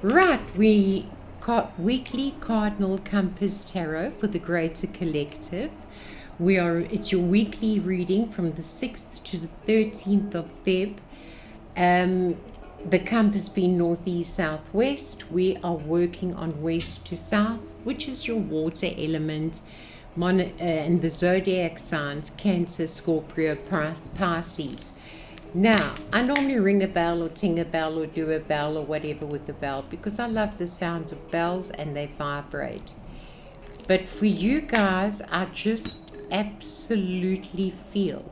Right, we got weekly Cardinal Compass Tarot for the Greater Collective. It's your weekly reading from the 6th to the 13th of Feb. The compass being northeast, southwest. We are working on west to south, which is your water element, and the zodiac signs, Cancer, Scorpio, Pisces. Now, I normally ring a bell or ting a bell or do a bell or whatever with the bell because I love the sounds of bells and they vibrate. But for you guys, I just absolutely feel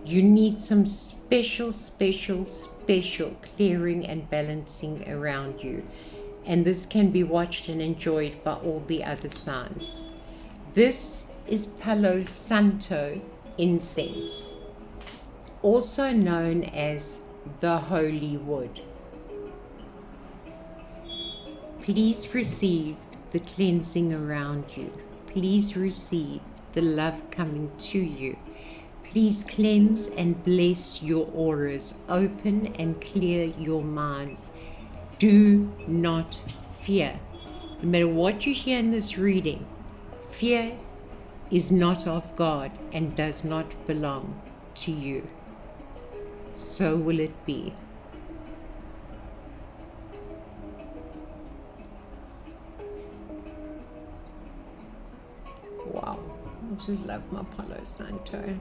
you need some special clearing and balancing around you. And this can be watched and enjoyed by all the other signs. This is Palo Santo incense, also known as the holy wood. Please receive the cleansing around you. Please receive the love coming to you. Please cleanse and bless your auras. Open and clear your minds. Do not fear. No matter what you hear in this reading, fear is not of God and does not belong to you. So will it be. Wow, I just love my Palo Santo.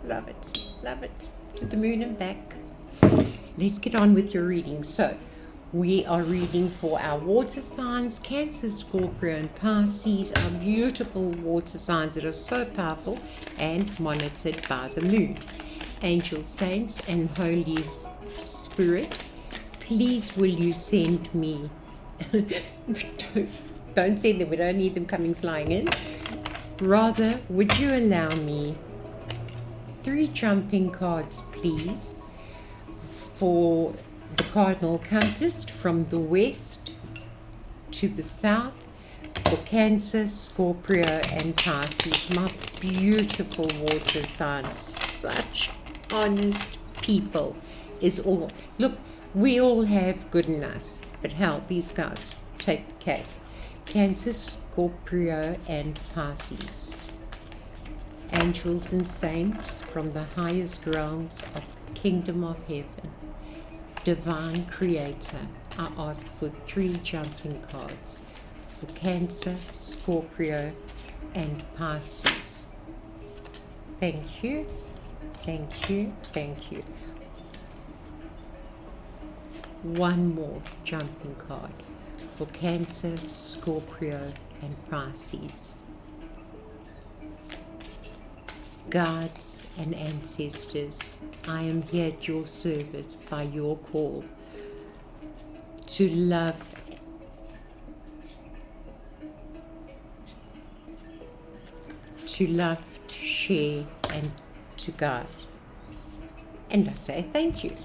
Love it, love it. To the moon and back. Let's get on with your reading. So, we are reading for our water signs, Cancer, Scorpio, and Pisces, our beautiful water signs that are so powerful and monitored by the moon. Angels, saints, and Holy Spirit, please will you send me, don't send them, we don't need them coming flying in. Rather, would you allow me 3 jumping cards, please, for the Cardinal Compass from the west to the south for Cancer, Scorpio, and Pisces. My beautiful water signs, such honest people is all. Look, we all have good in us, but hell, these guys take the cake. Cancer, Scorpio, and Pisces. Angels and saints from the highest realms of the kingdom of heaven. Divine Creator, I ask for 3 jumping cards for Cancer, Scorpio, and Pisces. Thank you, thank you, thank you. 1 more jumping card for Cancer, Scorpio, and Pisces. Guides and ancestors, I am here at your service by your call to love, to share, and to guide. And I say thank you.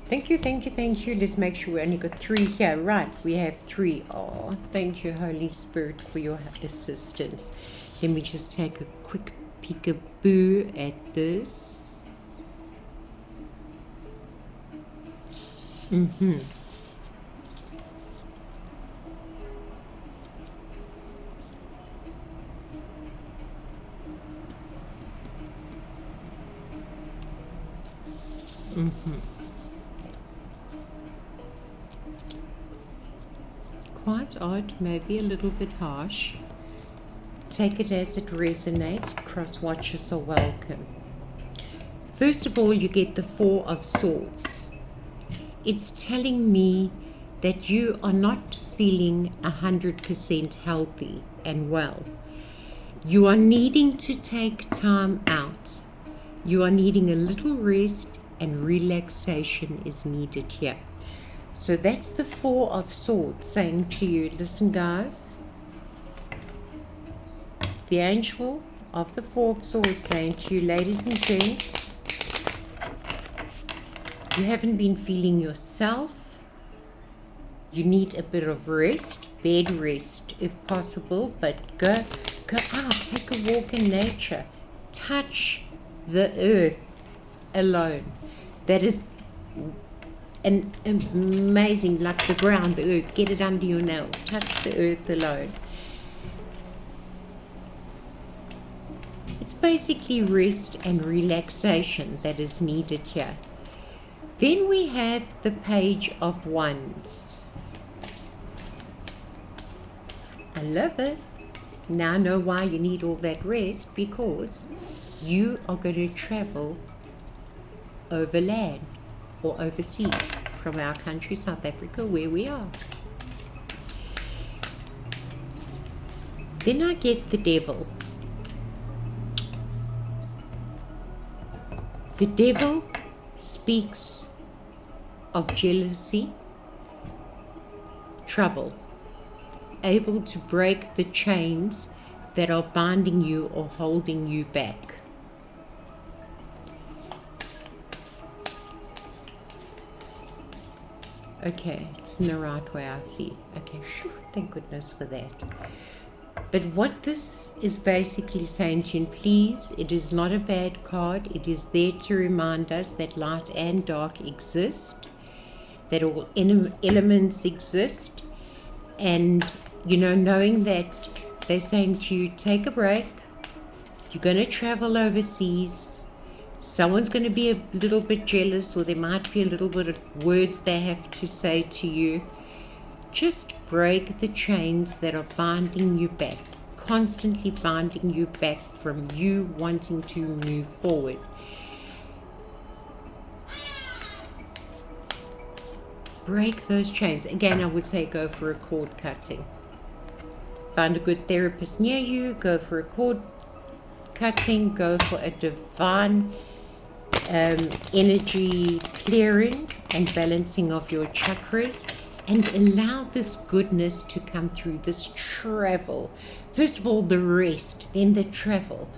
Thank you, thank you, thank you. Let's make sure we only got 3 here. Right, we have 3. Oh, thank you, Holy Spirit, for your assistance. Let me just take a quick peekaboo at this. Mm-hmm. Mm-hmm. Quite odd, maybe a little bit harsh. Take it as it resonates. Cross watchers are welcome. First of all, you get the 4 of Swords. It's telling me that you are not feeling 100% healthy and well. You are needing to take time out. You are needing a little rest and relaxation is needed here. So that's the 4 of Swords saying to you, listen guys, it's the angel of the 4 of Swords saying to you, ladies and gents, you haven't been feeling yourself. You need a bit of rest, bed rest if possible, but go out, take a walk in nature. touch the earth alone. That is an amazing, like the ground, the earth. Get it under your nails. Touch the earth alone. It's basically rest and relaxation that is needed here. Then we have the Page of Wands. I love it. Now I know why you need all that rest, because you are going to travel over land or overseas from our country, South Africa, where we are. Then I get the Devil. The Devil speaks of jealousy, trouble, able to break the chains that are binding you or holding you back. Okay, it's in the right way, I see. Okay, phew, thank goodness for that. But what this is basically saying to you, please, it is not a bad card. It is there to remind us that light and dark exist, that all elements exist, and, you know, knowing that they're saying to you, take a break, you're going to travel overseas, someone's going to be a little bit jealous, or there might be a little bit of words they have to say to you. Just break the chains that are binding you back, constantly binding you back from you wanting to move forward. Break those chains. Again, I would say go for a cord cutting. Find a good therapist near you, go for a cord cutting, go for a divine energy clearing and balancing of your chakras, and allow this goodness to come through, this travel. First of all, the rest, then the travel.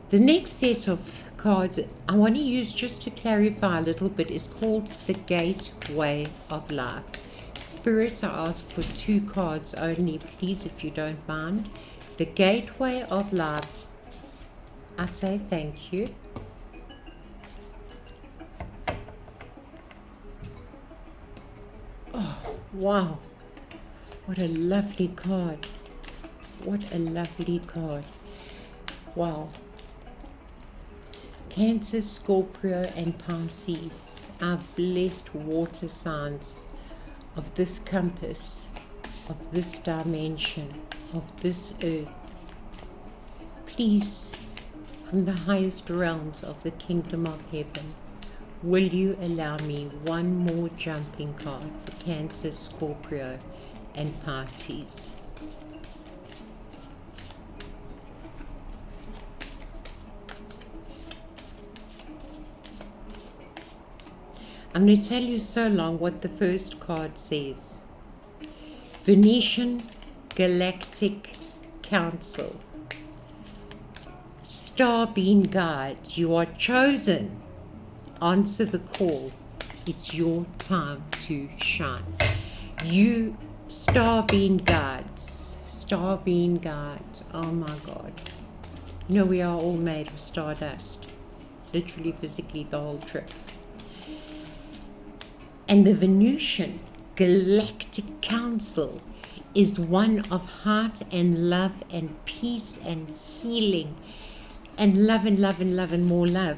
The next set of cards I want to use just to clarify a little bit is called the Gateway of Life. Spirit, I ask for 2 cards only, please, if you don't mind. The Gateway of Life. I say thank you. Oh, wow. What a lovely card. What a lovely card. Wow. Cancer, Scorpio, and Pisces, our blessed water signs of this compass, of this dimension, of this earth. Please, from the highest realms of the kingdom of heaven, will you allow me one more jumping card for Cancer, Scorpio, and Pisces? I'm going to tell you so long what the first card says. Venetian Galactic Council. Star Being Guides, you are chosen. Answer the call. It's your time to shine. You, Star Being Guides. Star Being Guides. Oh my God. You know, we are all made of stardust. Literally, physically, the whole trip. And the Venetian Galactic Council is one of heart and love and peace and healing and love and love and love and more love.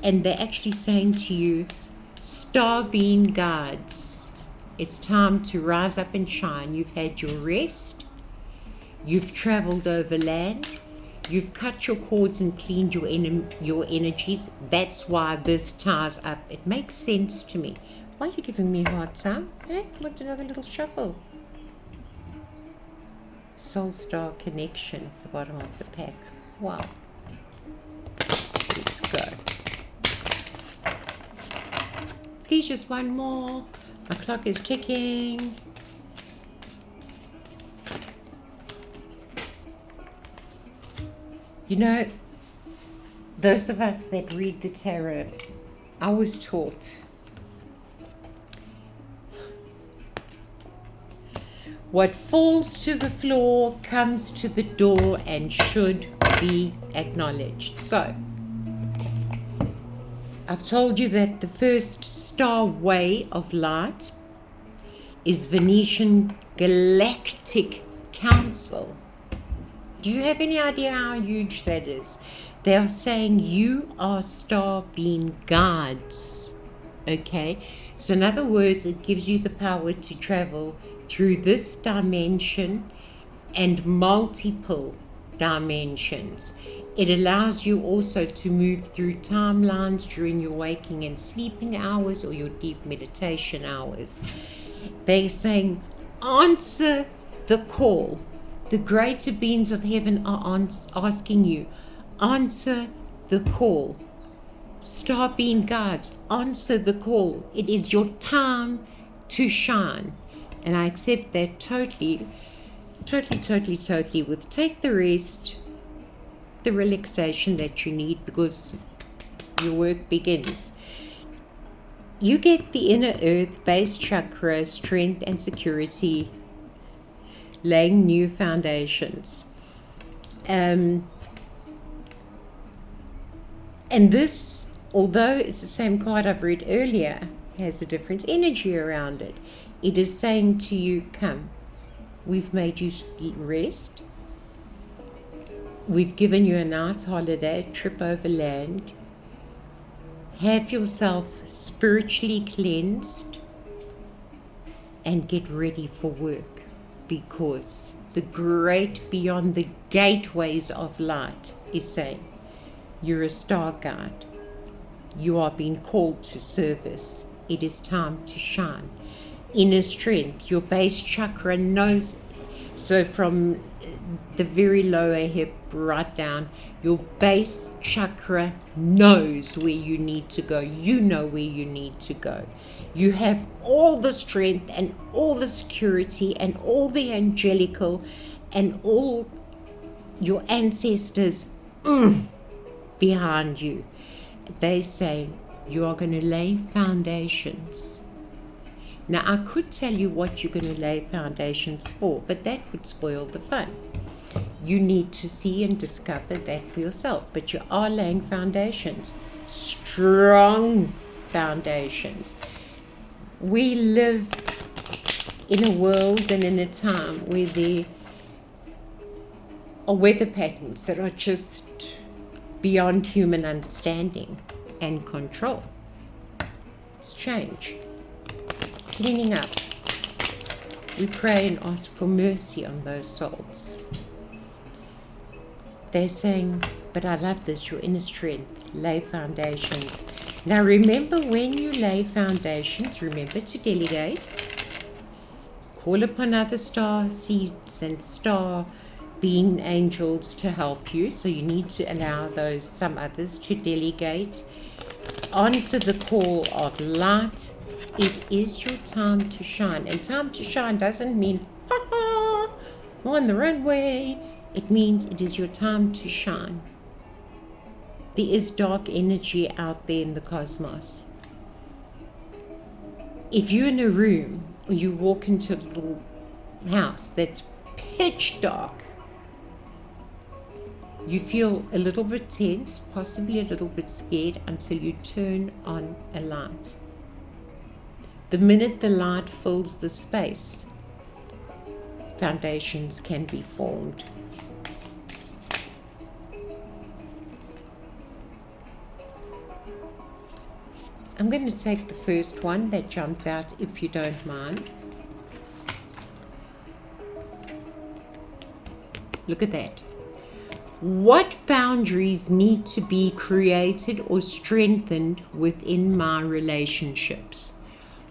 And they're actually saying to you, Star Being Guides, it's time to rise up and shine. You've had your rest. You've traveled over land. You've cut your cords and cleaned your energies. That's why this ties up. It makes sense to me. Why are you giving me a hard time? Eh? What's another little shuffle? Soul Star Connection at the bottom of the pack. Wow. Let's go. Please, just one more. My clock is ticking. You know, those of us that read the tarot, I was taught what falls to the floor comes to the door and should be acknowledged. So, I've told you that the first star way of light is Venetian Galactic Council. Do you have any idea how huge that is? They are saying you are star being guides. Okay? So in other words, it gives you the power to travel through this dimension and multiple dimensions. It allows you also to move through timelines during your waking and sleeping hours or your deep meditation hours. They're saying, answer the call. The greater beings of heaven are asking you, answer the call. Star being guides, answer the call. It is your time to shine. And I accept that totally with take the rest, the relaxation that you need, because your work begins. You get the inner earth, base chakra, strength and security, laying new foundations. And this, although it's the same card I've read earlier, has a different energy around it. It is saying to you, come, we've made you rest. We've given you a nice holiday, a trip over land. Have yourself spiritually cleansed and get ready for work, because the great beyond the gateways of light is saying, you're a star guide. You are being called to service. It is time to shine. Inner strength, your base chakra knows. So from the very lower hip right down, your base chakra knows where you need to go. You know where you need to go. You have all the strength and all the security and all the angelical and all your ancestors behind you. They say you are going to lay foundations. Now, I could tell you what you're going to lay foundations for, but that would spoil the fun. You need to see and discover that for yourself. But you are laying foundations, strong foundations. We live in a world and in a time where there are weather patterns that are just beyond human understanding and control. It's change. Cleaning up. We pray and ask for mercy on those souls. They're saying, but I love this, your inner strength, lay foundations. Now remember, when you lay foundations, remember to delegate. Call upon other star seeds and star being angels to help you. So you need to allow those, some others, to delegate. Answer the call of light. It is your time to shine. And time to shine doesn't mean, I'm on the runway. It means it is your time to shine. There is dark energy out there in the cosmos. If you're in a room or you walk into a little house that's pitch dark, you feel a little bit tense, possibly a little bit scared, until you turn on a light. The minute the light fills the space, foundations can be formed. I'm going to take the first one that jumped out, if you don't mind. Look at that. What boundaries need to be created or strengthened within my relationships?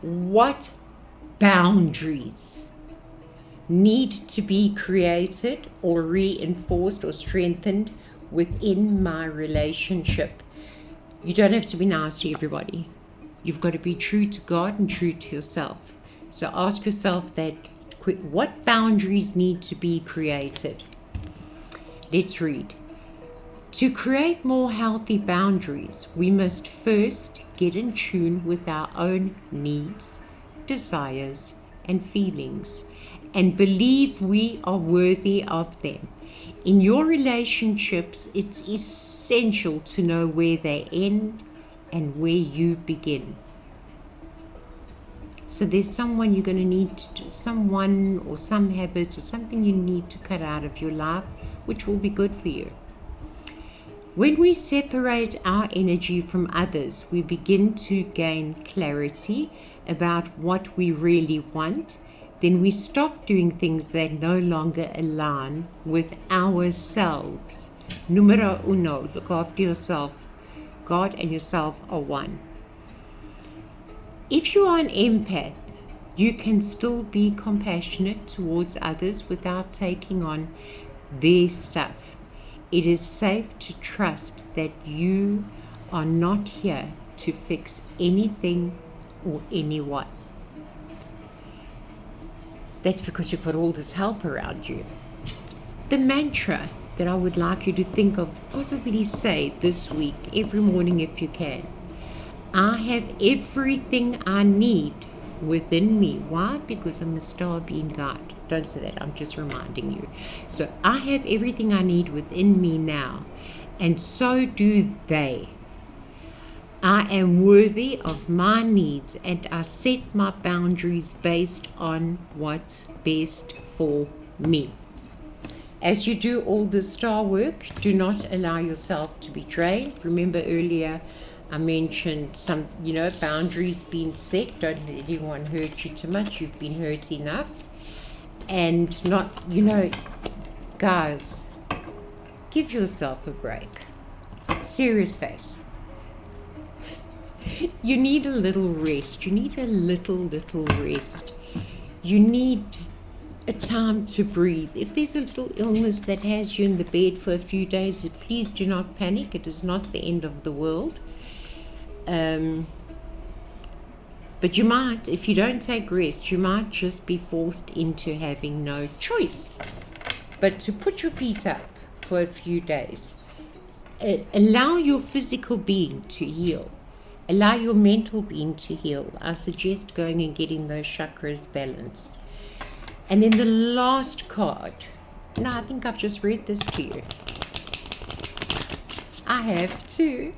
What boundaries need to be created or reinforced or strengthened within my relationship? You don't have to be nice to everybody. You've got to be true to God and true to yourself. So ask yourself that quick, what boundaries need to be created? Let's read. To create more healthy boundaries, we must first get in tune with our own needs, desires, and feelings, and believe we are worthy of them. In your relationships, it's essential to know where they end and where you begin. So there's someone you're going to need to, someone or some habit or something you need to cut out of your life, which will be good for you. When we separate our energy from others, we begin to gain clarity about what we really want. Then we stop doing things that no longer align with ourselves. Numero uno, look after yourself. God and yourself are one. If you are an empath, you can still be compassionate towards others without taking on their stuff. It is safe to trust that you are not here to fix anything or anyone. That's because you've got all this help around you. The mantra that I would like you to think of, possibly say this week, every morning if you can. I have everything I need within me. Why? Because I'm a star being guide. Don't say that, I'm just reminding you. So I have everything I need within me now, and so do they. I am worthy of my needs, and I set my boundaries based on what's best for me. As you do all the star work, do not allow yourself to be drained. Remember earlier I mentioned some, boundaries being set. Don't let anyone hurt you too much. You've been hurt enough. And not, guys, give yourself a break. Serious face. You need a little rest. You need a little rest. You need a time to breathe. If there's a little illness that has you in the bed for a few days, please do not panic. It is not the end of the world. But you might, if you don't take rest, you might just be forced into having no choice but to put your feet up for a few days. Allow your physical being to heal. Allow your mental being to heal. I suggest going and getting those chakras balanced. And then the last card. No, I think I've just read this to you. I have too.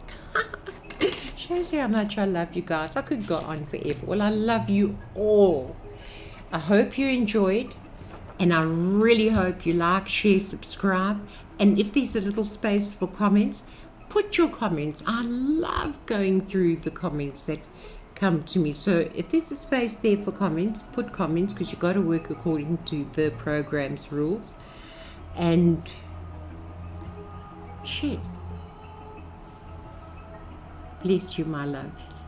Shows you how much I love you guys. I could go on forever. Well, I love you all. I hope you enjoyed, and I really hope you like, share, subscribe. And if there's a little space for comments, put your comments. I love going through the comments that come to me. So if there's a space there for comments, put comments, because you've got to work according to the program's rules. And share. Bless you, my loves.